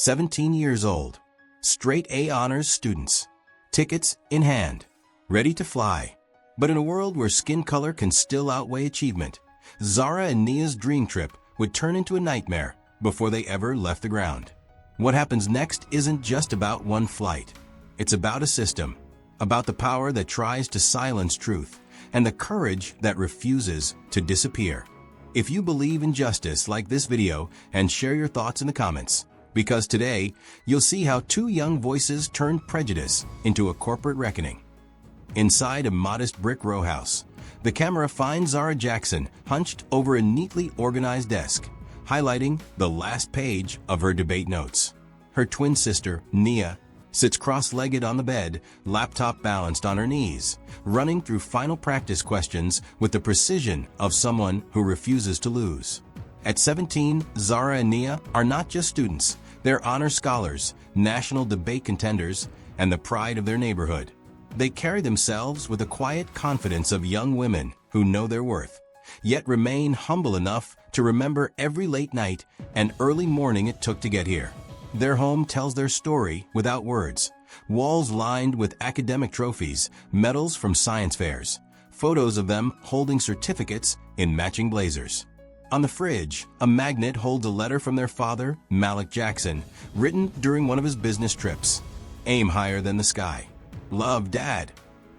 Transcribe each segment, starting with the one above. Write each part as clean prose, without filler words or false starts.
17 years old, straight A honors students, tickets in hand, ready to fly. But in a world where skin color can still outweigh achievement, Zara and Nia's dream trip would turn into a nightmare before they ever left the ground. What happens next isn't just about one flight. It's about a system, about the power that tries to silence truth, and the courage that refuses to disappear. If you believe in justice, like this video and share your thoughts in the comments, because today you'll see how two young voices turned prejudice into a corporate reckoning. Inside a modest brick row house, the camera finds Zara Jackson hunched over a neatly organized desk, highlighting the last page of her debate notes. Her twin sister, Nia, sits cross-legged on the bed, laptop balanced on her knees, running through final practice questions with the precision of someone who refuses to lose. At 17, Zara and Nia are not just students, they're honor scholars, national debate contenders, and the pride of their neighborhood. They carry themselves with the quiet confidence of young women who know their worth, yet remain humble enough to remember every late night and early morning it took to get here. Their home tells their story without words. Walls lined with academic trophies, medals from science fairs, photos of them holding certificates in matching blazers. On the fridge, a magnet holds a letter from their father, Malik Jackson, written during one of his business trips. Aim higher than the sky. Love, Dad.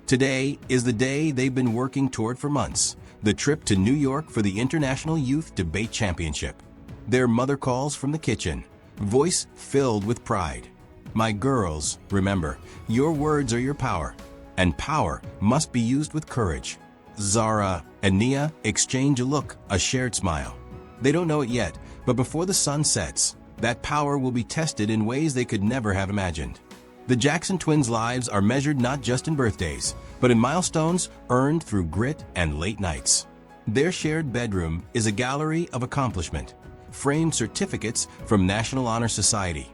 Today is the day they've been working toward for months, the trip to New York for the International Youth Debate Championship. Their mother calls from the kitchen, voice filled with pride. My girls, remember, your words are your power, and power must be used with courage. Zara and Nia exchange a look, a shared smile. They don't know it yet, but before the sun sets, that power will be tested in ways they could never have imagined. The Jackson twins' lives are measured not just in birthdays, but in milestones earned through grit and late nights. Their shared bedroom is a gallery of accomplishment, framed certificates from National Honor Society,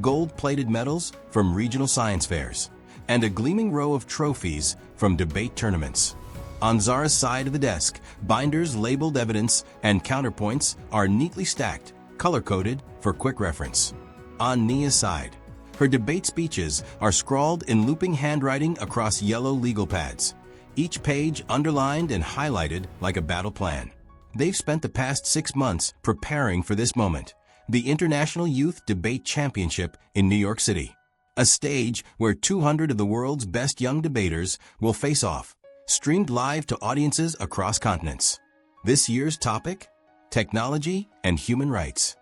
gold-plated medals from regional science fairs, and a gleaming row of trophies from debate tournaments. On Zara's side of the desk, binders labeled evidence and counterpoints are neatly stacked, color-coded for quick reference. On Nia's side, her debate speeches are scrawled in looping handwriting across yellow legal pads, each page underlined and highlighted like a battle plan. They've spent the past 6 months preparing for this moment, the International Youth Debate Championship in New York City, a stage where 200 of the world's best young debaters will face off, streamed live to audiences across continents. This year's topic? Technology and human rights.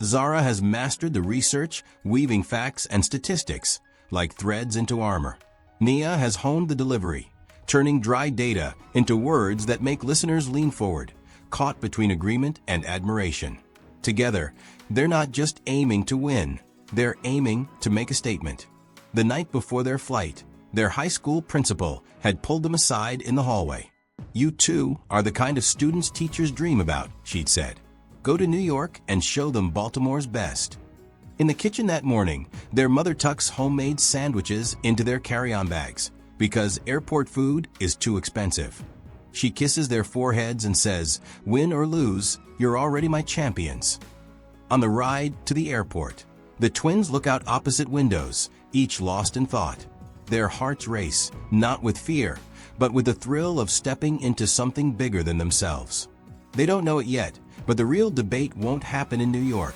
Zara has mastered the research, weaving facts and statistics like threads into armor. Nia has honed the delivery, turning dry data into words that make listeners lean forward, caught between agreement and admiration. Together, they're not just aiming to win, they're aiming to make a statement. The night before their flight, their high school principal had pulled them aside in the hallway. You two are the kind of students teachers dream about, she'd said. Go to New York and show them Baltimore's best. In the kitchen that morning, their mother tucks homemade sandwiches into their carry-on bags because airport food is too expensive. She kisses their foreheads and says, win or lose, you're already my champions. On the ride to the airport, the twins look out opposite windows, each lost in thought. Their hearts race, not with fear, but with the thrill of stepping into something bigger than themselves. They don't know it yet, but the real debate won't happen in New York.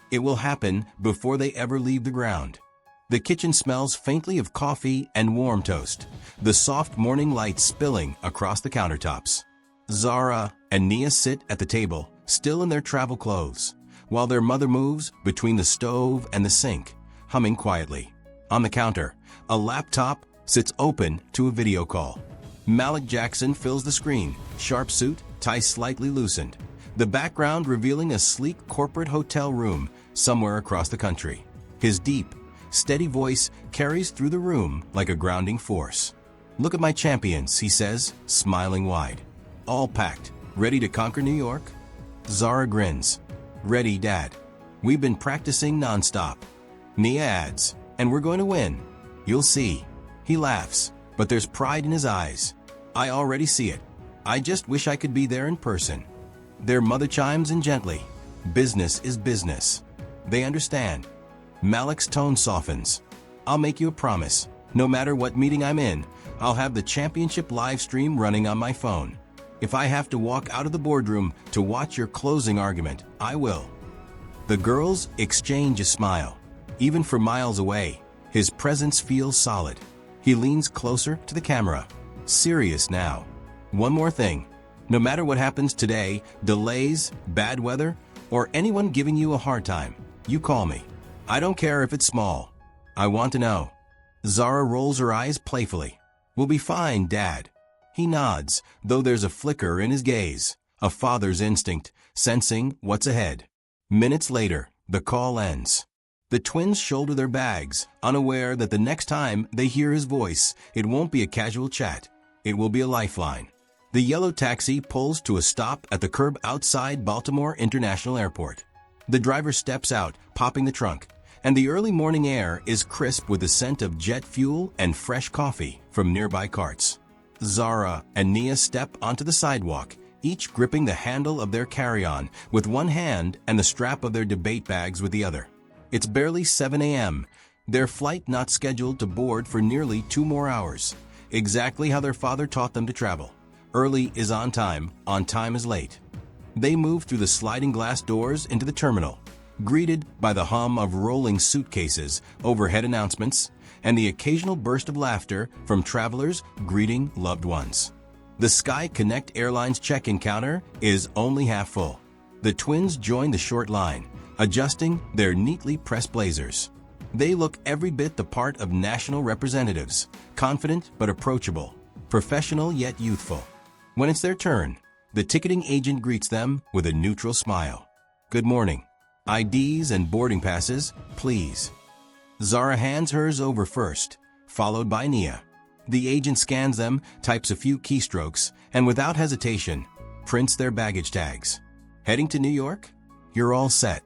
It will happen before they ever leave the ground. The kitchen smells faintly of coffee and warm toast, the soft morning light spilling across the countertops. Zara and Nia sit at the table, still in their travel clothes, while their mother moves between the stove and the sink, humming quietly. On the counter, a laptop sits open to a video call. Malik Jackson fills the screen, sharp suit, tie slightly loosened, the background revealing a sleek corporate hotel room somewhere across the country. His deep, steady voice carries through the room like a grounding force. Look at my champions, he says, smiling wide. All packed, ready to conquer New York? Zara grins. Ready, Dad. We've been practicing nonstop. Nia adds, and we're going to win. You'll see. He laughs, but there's pride in his eyes. I already see it. I just wish I could be there in person. Their mother chimes in gently. Business is business. They understand. Malik's tone softens. I'll make you a promise. No matter what meeting I'm in, I'll have the championship live stream running on my phone. If I have to walk out of the boardroom to watch your closing argument, I will. The girls exchange a smile. Even from miles away, his presence feels solid. He leans closer to the camera. Serious now. One more thing. No matter what happens today, delays, bad weather, or anyone giving you a hard time, you call me. I don't care if it's small. I want to know. Zara rolls her eyes playfully. We'll be fine, Dad. He nods, though there's a flicker in his gaze, a father's instinct, sensing what's ahead. Minutes later, the call ends. The twins shoulder their bags, unaware that the next time they hear his voice, it won't be a casual chat. It will be a lifeline. The yellow taxi pulls to a stop at the curb outside Baltimore International Airport. The driver steps out, popping the trunk, and the early morning air is crisp with the scent of jet fuel and fresh coffee from nearby carts. Zara and Nia step onto the sidewalk, each gripping the handle of their carry-on with one hand and the strap of their debate bags with the other. It's barely 7 a.m., their flight not scheduled to board for nearly 2 more hours, exactly how their father taught them to travel. Early is on time is late. They move through the sliding glass doors into the terminal, greeted by the hum of rolling suitcases, overhead announcements, and the occasional burst of laughter from travelers greeting loved ones. The Sky Connect Airlines check-in counter is only half full. The twins join the short line, adjusting their neatly pressed blazers. They look every bit the part of national representatives, confident but approachable, professional yet youthful. When it's their turn, the ticketing agent greets them with a neutral smile. Good morning. IDs and boarding passes, please. Zara hands hers over first, followed by Nia. The agent scans them, types a few keystrokes, and without hesitation, prints their baggage tags. Heading to New York? You're all set.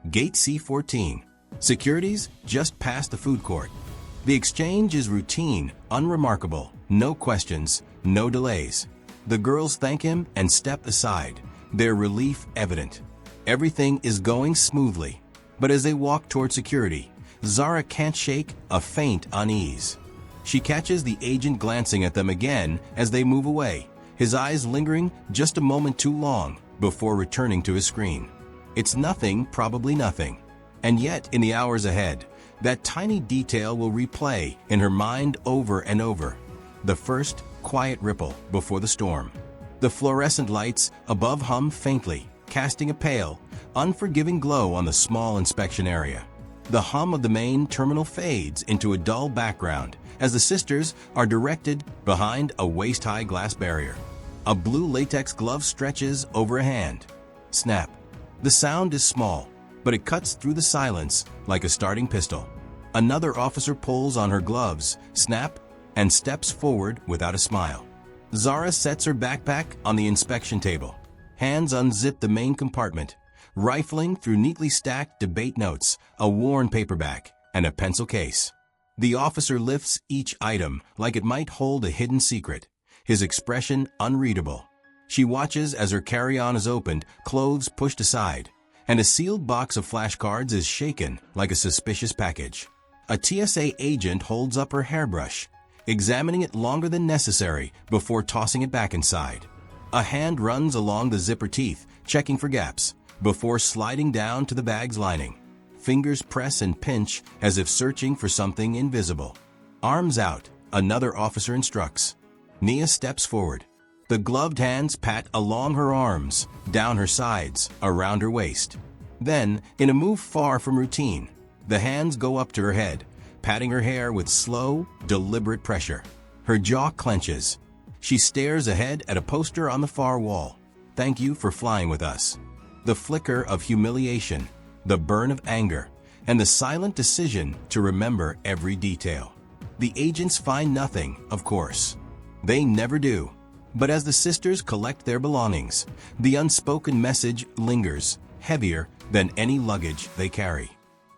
Gate C14. Security's just past the food court. The exchange is routine, unremarkable, no questions, no delays. The girls thank him and step aside, their relief evident. Everything is going smoothly, but as they walk toward security, Zara can't shake a faint unease. She catches the agent glancing at them again as they move away, his eyes lingering just a moment too long before returning to his screen. It's nothing, probably nothing. And yet, in the hours ahead, that tiny detail will replay in her mind over and over. The first quiet ripple before the storm. The fluorescent lights above hum faintly, casting a pale, unforgiving glow on the small inspection area. The hum of the main terminal fades into a dull background as the sisters are directed behind a waist-high glass barrier. A blue latex glove stretches over a hand. Snap. The sound is small, but it cuts through the silence like a starting pistol. Another officer pulls on her gloves, snap, and steps forward without a smile. Zara sets her backpack on the inspection table. Hands unzip the main compartment, rifling through neatly stacked debate notes, a worn paperback, and a pencil case. The officer lifts each item like it might hold a hidden secret, his expression unreadable. She watches as her carry-on is opened, clothes pushed aside, and a sealed box of flashcards is shaken like a suspicious package. A TSA agent holds up her hairbrush, examining it longer than necessary before tossing it back inside. A hand runs along the zipper teeth, checking for gaps, before sliding down to the bag's lining. Fingers press and pinch as if searching for something invisible. Arms out, another officer instructs. Nia steps forward. The gloved hands pat along her arms, down her sides, around her waist. Then, in a move far from routine, the hands go up to her head, patting her hair with slow, deliberate pressure. Her jaw clenches. She stares ahead at a poster on the far wall. Thank you for flying with us. The flicker of humiliation, the burn of anger, and the silent decision to remember every detail. The agents find nothing, of course. They never do. But as the sisters collect their belongings, the unspoken message lingers, heavier than any luggage they carry.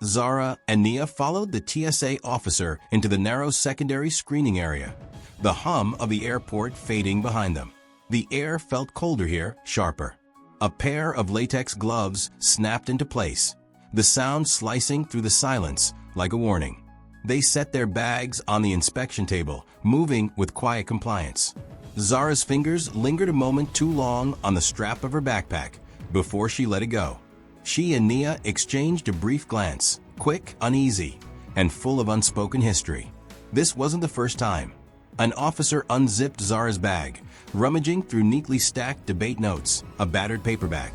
Zara and Nia followed the TSA officer into the narrow secondary screening area, the hum of the airport fading behind them. The air felt colder here, sharper. A pair of latex gloves snapped into place, the sound slicing through the silence like a warning. They set their bags on the inspection table, moving with quiet compliance. Zara's fingers lingered a moment too long on the strap of her backpack before she let it go. She and Nia exchanged a brief glance, quick, uneasy, and full of unspoken history. This wasn't the first time. An officer unzipped Zara's bag, rummaging through neatly stacked debate notes, a battered paperback,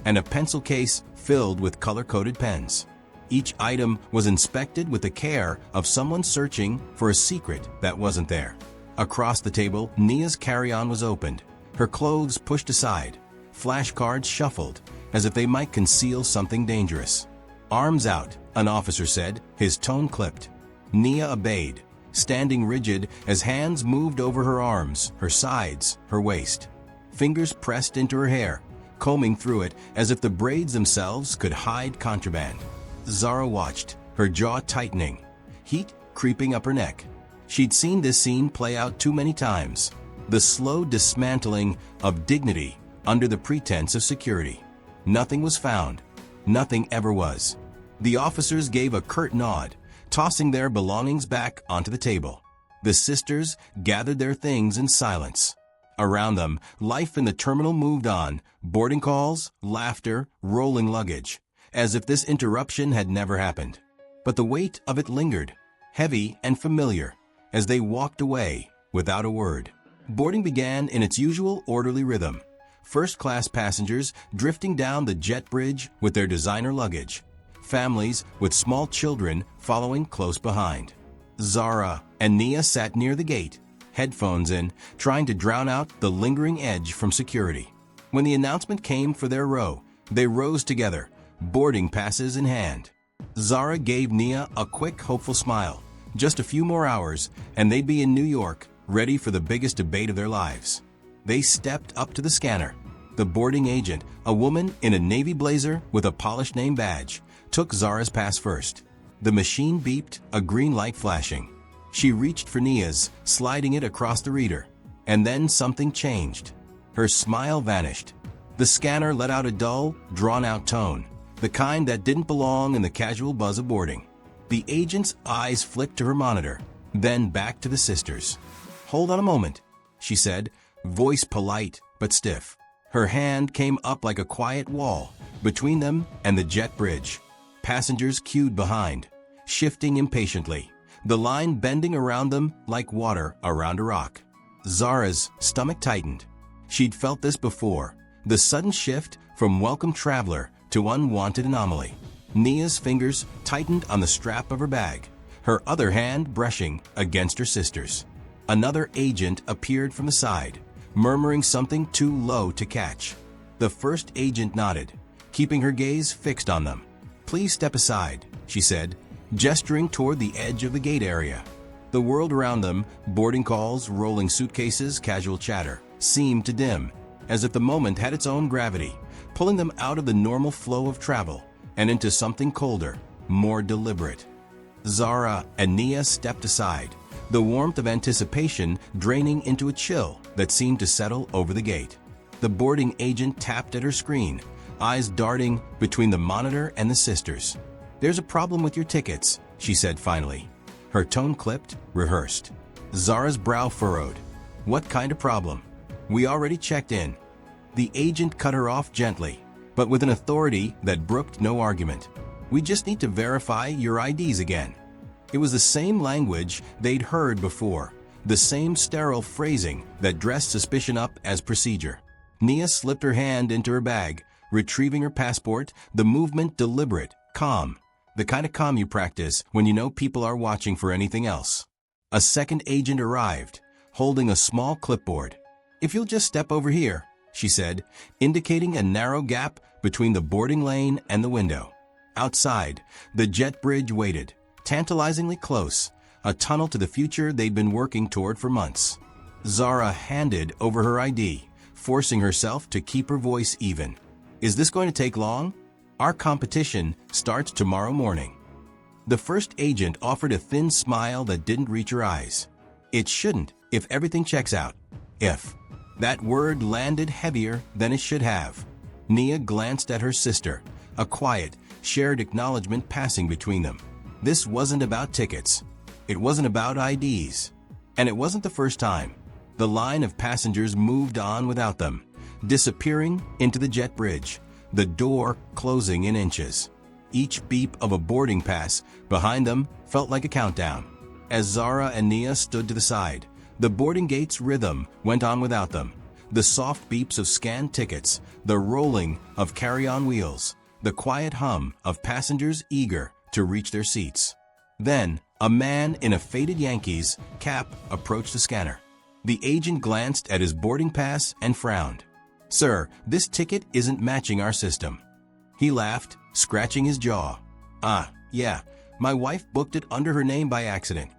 and a pencil case filled with color-coded pens. Each item was inspected with the care of someone searching for a secret that wasn't there. Across the table, Nia's carry-on was opened, her clothes pushed aside, flashcards shuffled, as if they might conceal something dangerous. "Arms out," an officer said, his tone clipped. Nia obeyed, standing rigid as hands moved over her arms, her sides, her waist. Fingers pressed into her hair, combing through it as if the braids themselves could hide contraband. Zara watched, her jaw tightening, heat creeping up her neck. She'd seen this scene play out too many times. The slow dismantling of dignity under the pretense of security. Nothing was found. Nothing ever was. The officers gave a curt nod, tossing their belongings back onto the table. The sisters gathered their things in silence. Around them, life in the terminal moved on, boarding calls, laughter, rolling luggage, as if this interruption had never happened. But the weight of it lingered, heavy and familiar, as they walked away without a word. Boarding began in its usual orderly rhythm. First-class passengers drifting down the jet bridge with their designer luggage. Families with small children following close behind. Zara and Nia sat near the gate, headphones in, trying to drown out the lingering edge from security. When the announcement came for their row, they rose together, boarding passes in hand. Zara gave Nia a quick, hopeful smile. Just a few more hours, and they'd be in New York, ready for the biggest debate of their lives. They stepped up to the scanner. The boarding agent, a woman in a navy blazer with a polished name badge, took Zara's pass first. The machine beeped, a green light flashing. She reached for Nia's, sliding it across the reader. And then something changed. Her smile vanished. The scanner let out a dull, drawn-out tone, the kind that didn't belong in the casual buzz of boarding. The agent's eyes flicked to her monitor, then back to the sisters. "Hold on a moment," she said, voice polite but stiff. Her hand came up like a quiet wall between them and the jet bridge. Passengers queued behind, shifting impatiently, the line bending around them like water around a rock. Zara's stomach tightened. She'd felt this before, the sudden shift from welcome traveler to unwanted anomaly. Nia's fingers tightened on the strap of her bag, her other hand brushing against her sister's. Another agent appeared from the side, murmuring something too low to catch. The first agent nodded, keeping her gaze fixed on them. "Please step aside," she said, gesturing toward the edge of the gate area. The world around them, boarding calls, rolling suitcases, casual chatter, seemed to dim, as if the moment had its own gravity, pulling them out of the normal flow of travel and into something colder, more deliberate. Zara and Nia stepped aside, the warmth of anticipation draining into a chill that seemed to settle over the gate. The boarding agent tapped at her screen, eyes darting between the monitor and the sisters. "There's a problem with your tickets," she said finally. Her tone clipped, rehearsed. Zara's brow furrowed. "What kind of problem? We already checked in." The agent cut her off gently, but with an authority that brooked no argument. "We just need to verify your IDs again." It was the same language they'd heard before, the same sterile phrasing that dressed suspicion up as procedure. Nia slipped her hand into her bag, retrieving her passport, the movement deliberate, calm, the kind of calm you practice when you know people are watching for anything else. A second agent arrived, holding a small clipboard. "If you'll just step over here," she said, indicating a narrow gap between the boarding lane and the window. Outside, the jet bridge waited, tantalizingly close, a tunnel to the future they'd been working toward for months. Zara handed over her ID, forcing herself to keep her voice even. "Is this going to take long? Our competition starts tomorrow morning." The first agent offered a thin smile that didn't reach her eyes. "It shouldn't, if everything checks out." If. That word landed heavier than it should have. Nia glanced at her sister, a quiet, shared acknowledgement passing between them. This wasn't about tickets. It wasn't about IDs. And it wasn't the first time. The line of passengers moved on without them, disappearing into the jet bridge, the door closing in inches. Each beep of a boarding pass behind them felt like a countdown. As Zara and Nia stood to the side, the boarding gate's rhythm went on without them. The soft beeps of scanned tickets, the rolling of carry-on wheels, the quiet hum of passengers eager to reach their seats. Then, a man in a faded Yankees cap approached the scanner. The agent glanced at his boarding pass and frowned. "Sir, this ticket isn't matching our system." He laughed, scratching his jaw. Yeah, my wife booked it under her name by accident."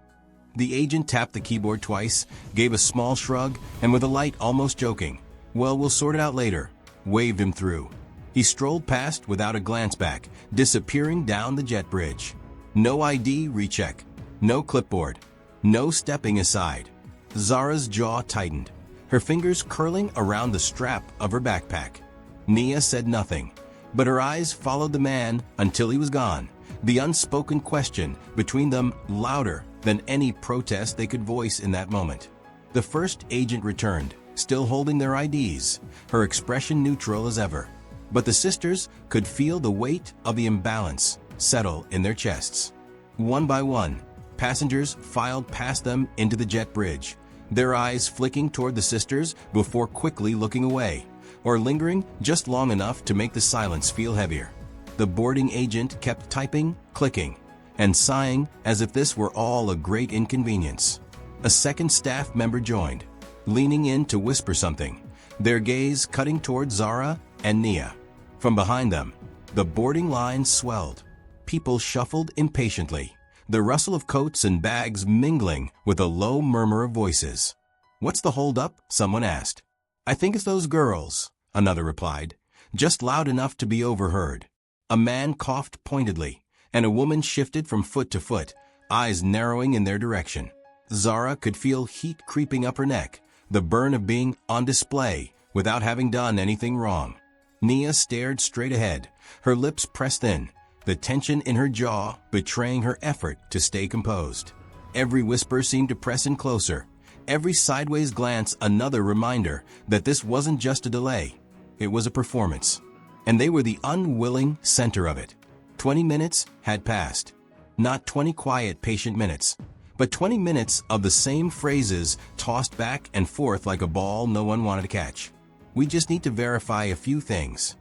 The agent tapped the keyboard twice, gave a small shrug, and with a light almost joking, "Well, we'll sort it out later," waved him through. He strolled past without a glance back, disappearing down the jet bridge. No ID recheck, no clipboard, no stepping aside. Zara's jaw tightened, her fingers curling around the strap of her backpack. Nia said nothing, but her eyes followed the man until he was gone, the unspoken question between them louder than any protest they could voice in that moment. The first agent returned, still holding their IDs, her expression neutral as ever. But the sisters could feel the weight of the imbalance settle in their chests. One by one, passengers filed past them into the jet bridge, their eyes flicking toward the sisters before quickly looking away, or lingering just long enough to make the silence feel heavier. The boarding agent kept typing, clicking, and sighing as if this were all a great inconvenience. A second staff member joined, leaning in to whisper something, their gaze cutting toward Zara and Nia. From behind them, the boarding line swelled. People shuffled impatiently, the rustle of coats and bags mingling with a low murmur of voices. "What's the hold-up?" someone asked. "I think it's those girls," another replied, just loud enough to be overheard. A man coughed pointedly, and a woman shifted from foot to foot, eyes narrowing in their direction. Zara could feel heat creeping up her neck, the burn of being on display without having done anything wrong. Nia stared straight ahead, her lips pressed in, the tension in her jaw betraying her effort to stay composed. Every whisper seemed to press in closer, every sideways glance another reminder that this wasn't just a delay, it was a performance. And they were the unwilling center of it. 20 minutes had passed. Not 20 quiet, patient minutes, but 20 minutes of the same phrases tossed back and forth like a ball no one wanted to catch. "We just need to verify a few things.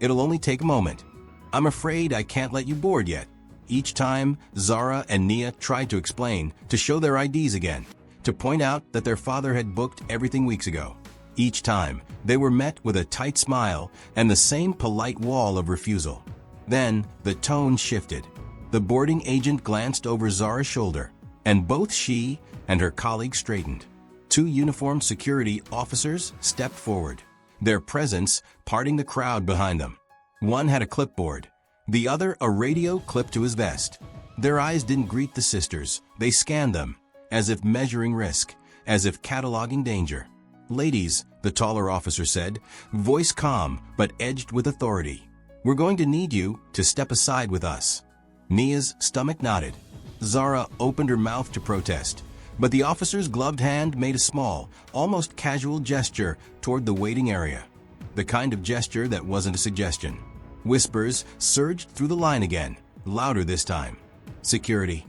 It'll only take a moment. I'm afraid I can't let you board yet." Each time, Zara and Nia tried to explain, to show their IDs again, to point out that their father had booked everything weeks ago. Each time, they were met with a tight smile and the same polite wall of refusal. Then, the tone shifted. The boarding agent glanced over Zara's shoulder, and both she and her colleague straightened. Two uniformed security officers stepped forward, their presence parting the crowd behind them. One had a clipboard, the other a radio clipped to his vest. Their eyes didn't greet the sisters, they scanned them, as if measuring risk, as if cataloging danger. "Ladies," the taller officer said, voice calm but edged with authority, "we're going to need you to step aside with us." Nia's stomach nodded. Zara opened her mouth to protest, but the officer's gloved hand made a small, almost casual gesture toward the waiting area. The kind of gesture that wasn't a suggestion. Whispers surged through the line again, louder this time. "Security."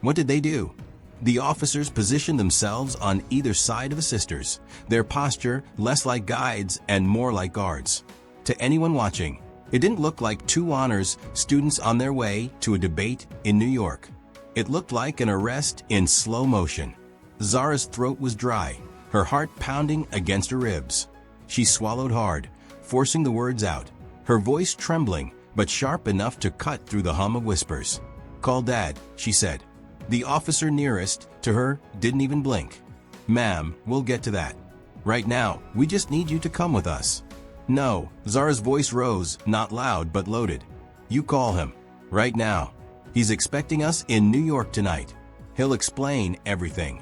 What did they do? The officers positioned themselves on either side of the sisters, their posture less like guides and more like guards. To anyone watching, it didn't look like two honors students on their way to a debate in New York. It looked like an arrest in slow motion. Zara's throat was dry, her heart pounding against her ribs. She swallowed hard, forcing the words out, her voice trembling but sharp enough to cut through the hum of whispers. "Call Dad," she said. The officer nearest to her didn't even blink. "Ma'am, we'll get to that. Right now, we just need you to come with us." "No," Zara's voice rose, not loud but loaded. "You call him. Right now. He's expecting us in New York tonight. He'll explain everything."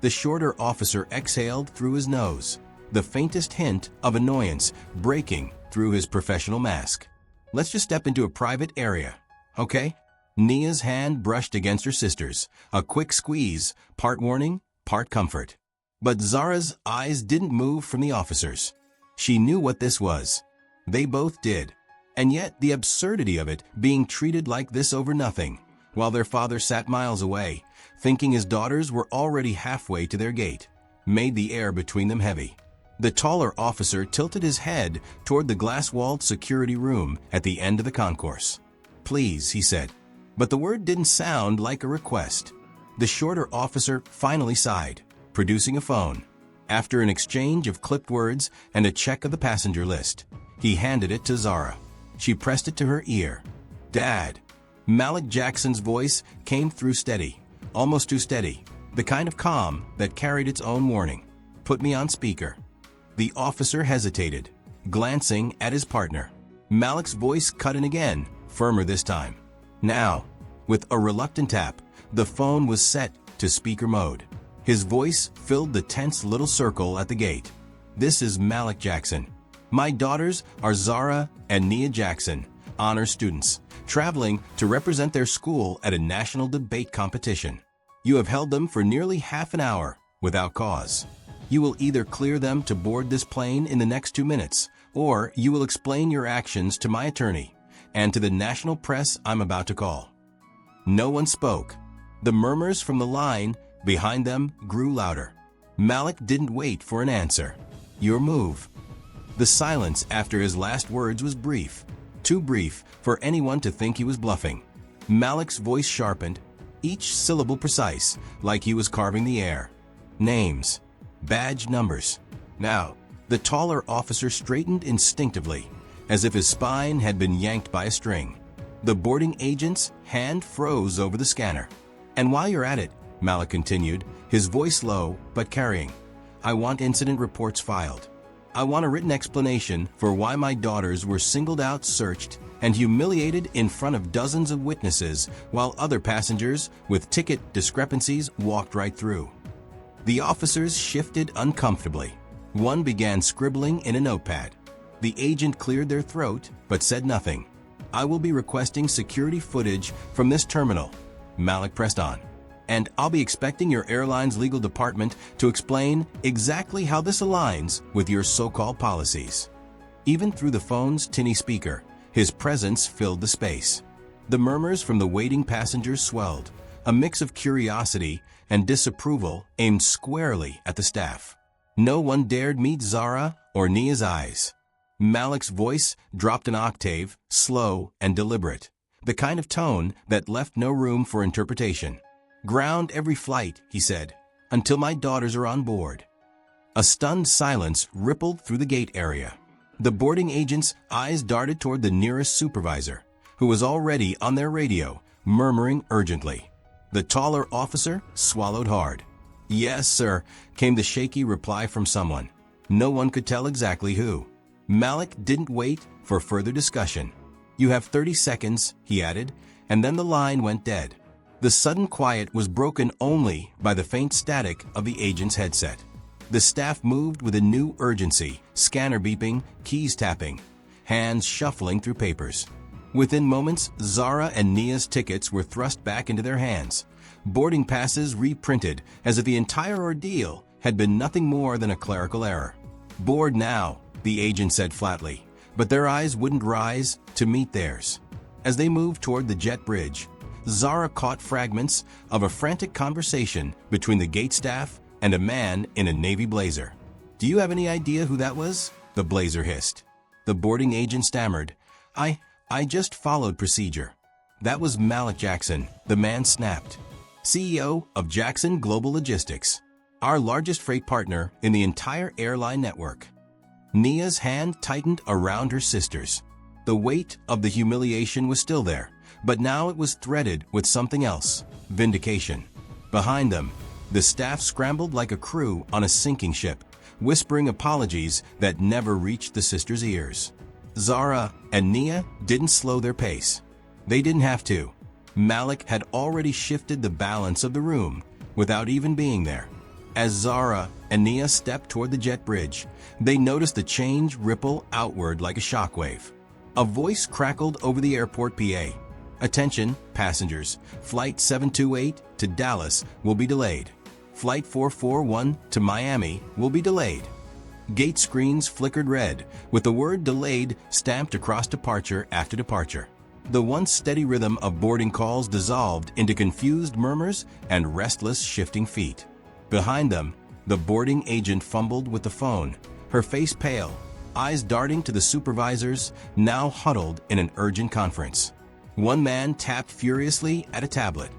The shorter officer exhaled through his nose, the faintest hint of annoyance breaking through his professional mask. Let's just step into a private area, okay? Nia's hand brushed against her sister's, a quick squeeze, part warning, part comfort. But Zara's eyes didn't move from the officers. She knew what this was. They both did. And yet the absurdity of it, being treated like this over nothing, while their father sat miles away, thinking his daughters were already halfway to their gate, made the air between them heavy. The taller officer tilted his head toward the glass-walled security room at the end of the concourse. "Please," he said. But the word didn't sound like a request. The shorter officer finally sighed, producing a phone. After an exchange of clipped words and a check of the passenger list, he handed it to Zara. She pressed it to her ear. "Dad." Malik Jackson's voice came through steady, almost too steady, the kind of calm that carried its own warning. "Put me on speaker." The officer hesitated, glancing at his partner. Malik's voice cut in again, firmer this time. Now, with a reluctant tap, the phone was set to speaker mode. His voice filled the tense little circle at the gate. "This is Malik Jackson. My daughters are Zara and Nia Jackson, honor students, traveling to represent their school at a national debate competition. You have held them for nearly half an hour without cause. You will either clear them to board this plane in the next 2 minutes, or you will explain your actions to my attorney and to the national press I'm about to call." No one spoke. The murmurs from the line behind them grew louder. Malik didn't wait for an answer. "Your move." The silence after his last words was brief, too brief for anyone to think he was bluffing. Malik's voice sharpened, each syllable precise, like he was carving the air. "Names. Badge numbers." Now, the taller officer straightened instinctively, as if his spine had been yanked by a string. The boarding agent's hand froze over the scanner. "And while you're at it," Malik continued, his voice low but carrying, "I want incident reports filed. I want a written explanation for why my daughters were singled out, searched, and humiliated in front of dozens of witnesses while other passengers with ticket discrepancies walked right through." The officers shifted uncomfortably. One began scribbling in a notepad. The agent cleared their throat but said nothing. "I will be requesting security footage from this terminal," Malik pressed on. "And I'll be expecting your airline's legal department to explain exactly how this aligns with your so-called policies." Even through the phone's tinny speaker, his presence filled the space. The murmurs from the waiting passengers swelled, a mix of curiosity and disapproval aimed squarely at the staff. No one dared meet Zara or Nia's eyes. Malik's voice dropped an octave, slow and deliberate, the kind of tone that left no room for interpretation. "Ground every flight," he said, "until my daughters are on board." A stunned silence rippled through the gate area. The boarding agent's eyes darted toward the nearest supervisor, who was already on their radio, murmuring urgently. The taller officer swallowed hard. "Yes, sir," came the shaky reply from someone. No one could tell exactly who. Malik didn't wait for further discussion. "You have 30 seconds, he added, and then the line went dead. The sudden quiet was broken only by the faint static of the agent's headset. The staff moved with a new urgency, scanner beeping, keys tapping, hands shuffling through papers. Within moments, Zara and Nia's tickets were thrust back into their hands, boarding passes reprinted as if the entire ordeal had been nothing more than a clerical error. "Board now," the agent said flatly, but their eyes wouldn't rise to meet theirs. As they moved toward the jet bridge, Zara caught fragments of a frantic conversation between the gate staff and a man in a navy blazer. "Do you have any idea who that was?" the blazer hissed. The boarding agent stammered, I just followed procedure." "That was Malik Jackson," the man snapped, "CEO of Jackson Global Logistics, our largest freight partner in the entire airline network." Nia's hand tightened around her sister's. The weight of the humiliation was still there, but now it was threaded with something else, vindication. Behind them, the staff scrambled like a crew on a sinking ship, whispering apologies that never reached the sisters' ears. Zara and Nia didn't slow their pace. They didn't have to. Malik had already shifted the balance of the room without even being there. As Zara and Nia stepped toward the jet bridge, they noticed the change ripple outward like a shockwave. A voice crackled over the airport PA. "Attention, passengers. Flight 728 to Dallas will be delayed. Flight 441 to Miami will be delayed." Gate screens flickered red, with the word "delayed" stamped across departure after departure. The once steady rhythm of boarding calls dissolved into confused murmurs and restless shifting feet. Behind them, the boarding agent fumbled with the phone, her face pale, eyes darting to the supervisors, now huddled in an urgent conference. One man tapped furiously at a tablet.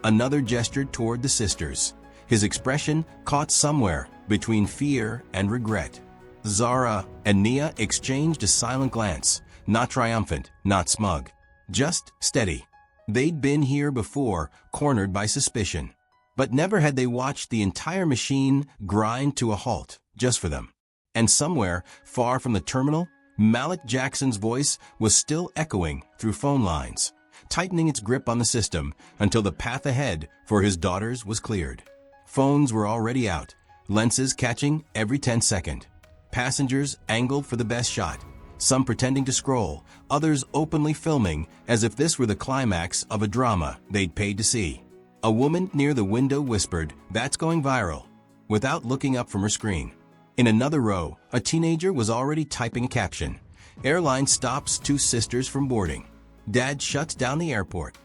Another gestured toward the sisters, his expression caught somewhere between fear and regret. Zara and Nia exchanged a silent glance, not triumphant, not smug, just steady. They'd been here before, cornered by suspicion. But never had they watched the entire machine grind to a halt, just for them. And somewhere, far from the terminal, Malik Jackson's voice was still echoing through phone lines, tightening its grip on the system until the path ahead for his daughters was cleared. Phones were already out, lenses catching every 10 seconds. Passengers angled for the best shot, some pretending to scroll, others openly filming as if this were the climax of a drama they'd paid to see. A woman near the window whispered, "That's going viral," without looking up from her screen. In another row, a teenager was already typing a caption. "Airline stops two sisters from boarding. Dad shuts down the airport."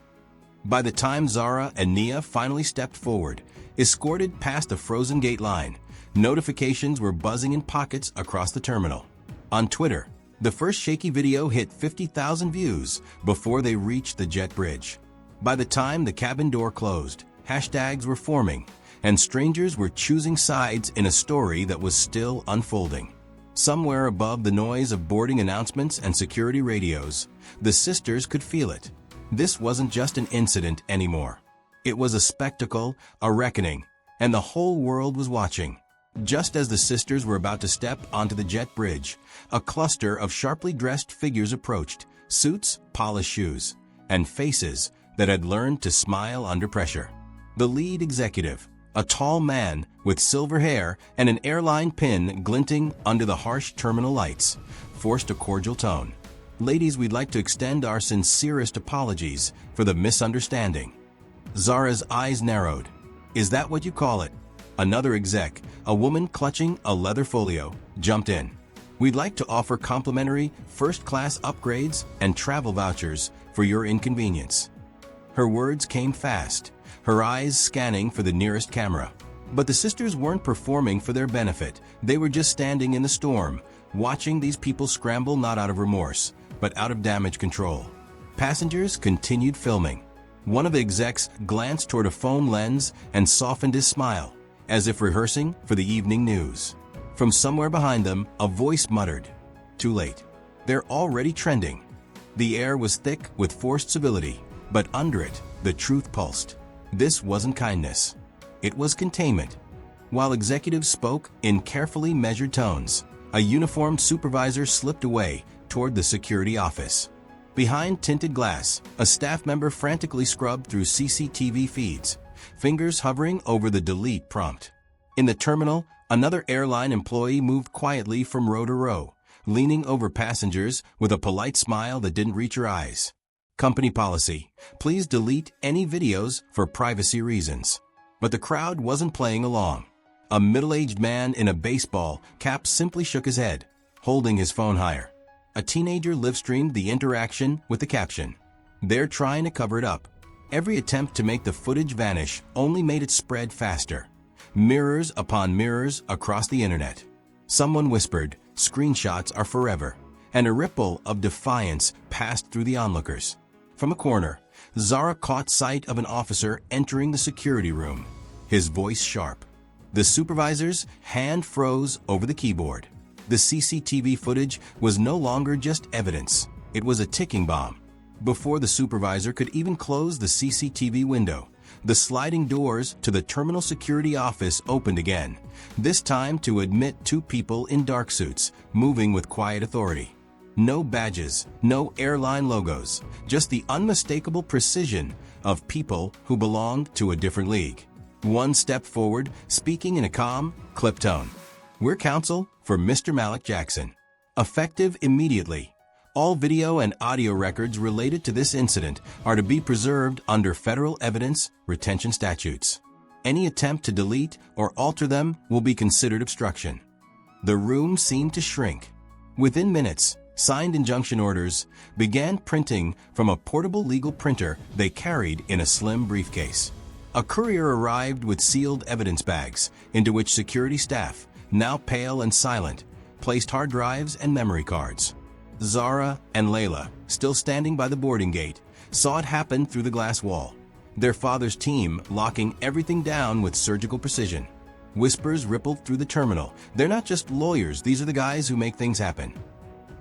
By the time Zara and Nia finally stepped forward, escorted past the frozen gate line, notifications were buzzing in pockets across the terminal. On Twitter, the first shaky video hit 50,000 views before they reached the jet bridge. By the time the cabin door closed, hashtags were forming, and strangers were choosing sides in a story that was still unfolding. Somewhere above the noise of boarding announcements and security radios, the sisters could feel it. This wasn't just an incident anymore. It was a spectacle, a reckoning, and the whole world was watching. Just as the sisters were about to step onto the jet bridge, a cluster of sharply dressed figures approached, suits, polished shoes, and faces that had learned to smile under pressure. The lead executive, a tall man with silver hair and an airline pin glinting under the harsh terminal lights, forced a cordial tone. "Ladies, we'd like to extend our sincerest apologies for the misunderstanding." Zara's eyes narrowed. "Is that what you call it?" Another exec, a woman clutching a leather folio, jumped in. "We'd like to offer complimentary first-class upgrades and travel vouchers for your inconvenience." Her words came fast, her eyes scanning for the nearest camera. But the sisters weren't performing for their benefit. They were just standing in the storm, watching these people scramble not out of remorse, but out of damage control. Passengers continued filming. One of the execs glanced toward a phone lens and softened his smile, as if rehearsing for the evening news. From somewhere behind them, a voice muttered, "Too late. They're already trending." The air was thick with forced civility, but under it, the truth pulsed. This wasn't kindness. It was containment. While executives spoke in carefully measured tones, a uniformed supervisor slipped away toward the security office. Behind tinted glass, a staff member frantically scrubbed through CCTV feeds, fingers hovering over the delete prompt. In the terminal, another airline employee moved quietly from row to row, leaning over passengers with a polite smile that didn't reach her eyes. "Company policy. Please delete any videos for privacy reasons." But the crowd wasn't playing along. A middle-aged man in a baseball cap simply shook his head, holding his phone higher. A teenager live-streamed the interaction with the caption, "They're trying to cover it up." Every attempt to make the footage vanish only made it spread faster. Mirrors upon mirrors across the internet. Someone whispered, "Screenshots are forever," and a ripple of defiance passed through the onlookers. From a corner, Zara caught sight of an officer entering the security room, his voice sharp. The supervisor's hand froze over the keyboard. The CCTV footage was no longer just evidence. It was a ticking bomb. Before the supervisor could even close the CCTV window, the sliding doors to the terminal security office opened again, this time to admit two people in dark suits, moving with quiet authority. No badges, no airline logos, just the unmistakable precision of people who belonged to a different league. One stepped forward, speaking in a calm, clipped tone. "We're counsel for Mr. Malik Jackson." Effective immediately, All video and audio records related to this incident are to be preserved under federal evidence retention statutes. Any attempt to delete or alter them will be considered obstruction. The room seemed to shrink. Within minutes, signed injunction orders began printing from a portable legal printer they carried in a slim briefcase. A courier arrived with sealed evidence bags, into which security staff, now pale and silent, placed hard drives and memory cards. Zara and Layla, still standing by the boarding gate, saw it happen through the glass wall, their father's team locking everything down with surgical precision. Whispers rippled through the terminal. They're not just lawyers, these are the guys who make things happen.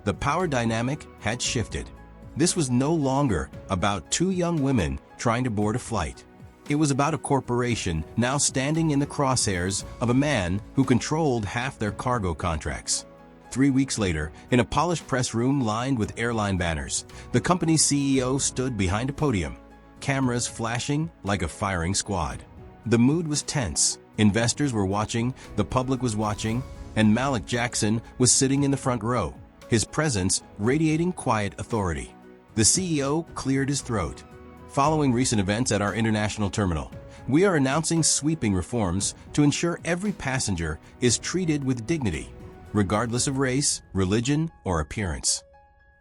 The power dynamic had shifted. This was no longer about two young women trying to board a flight. It was about a corporation now standing in the crosshairs of a man who controlled half their cargo contracts. 3 weeks later, in a polished press room lined with airline banners, the company's CEO stood behind a podium, cameras flashing like a firing squad. The mood was tense. Investors were watching, the public was watching, and Malik Jackson was sitting in the front row, his presence radiating quiet authority. The CEO cleared his throat. Following recent events at our international terminal, we are announcing sweeping reforms to ensure every passenger is treated with dignity, regardless of race, religion, or appearance.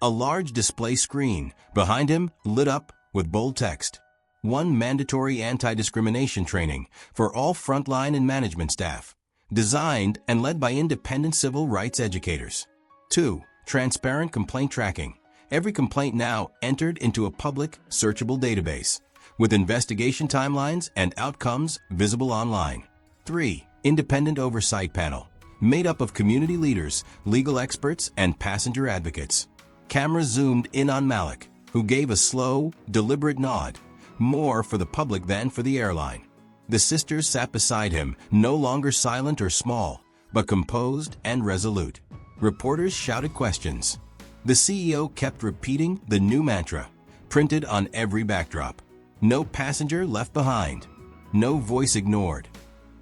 A large display screen behind him lit up with bold text. 1. Mandatory anti-discrimination training for all frontline and management staff, designed and led by independent civil rights educators. 2. Transparent complaint tracking. Every complaint now entered into a public, searchable database, with investigation timelines and outcomes visible online. 3. Independent oversight panel, made up of community leaders, legal experts, and passenger advocates. Cameras zoomed in on Malik, who gave a slow, deliberate nod, more for the public than for the airline. The sisters sat beside him, no longer silent or small, but composed and resolute. Reporters shouted questions. The CEO kept repeating the new mantra, printed on every backdrop. No passenger left behind. No voice ignored.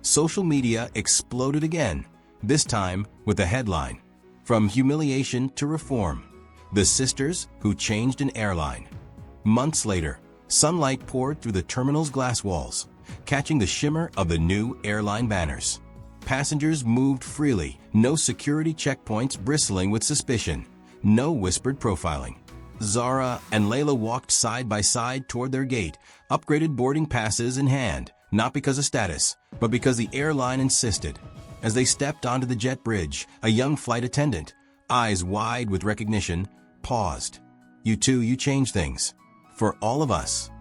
Social media exploded again, this time with a headline, "From humiliation to reform. The sisters who changed an airline." Months later, sunlight poured through the terminal's glass walls, catching the shimmer of the new airline banners. Passengers moved freely, no security checkpoints bristling with suspicion. No whispered profiling. Zara and Layla walked side by side toward their gate, upgraded boarding passes in hand, not because of status, but because the airline insisted. As they stepped onto the jet bridge, a young flight attendant, eyes wide with recognition, paused. "You two, you changed things. For all of us."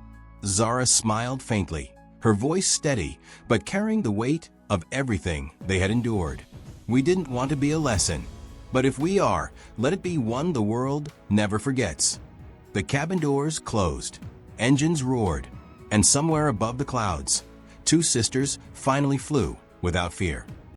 Zara smiled faintly, her voice steady, but carrying the weight of everything they had endured. "We didn't want to be a lesson. But if we are, let it be one the world never forgets." The cabin doors closed, engines roared, and somewhere above the clouds, two sisters finally flew without fear.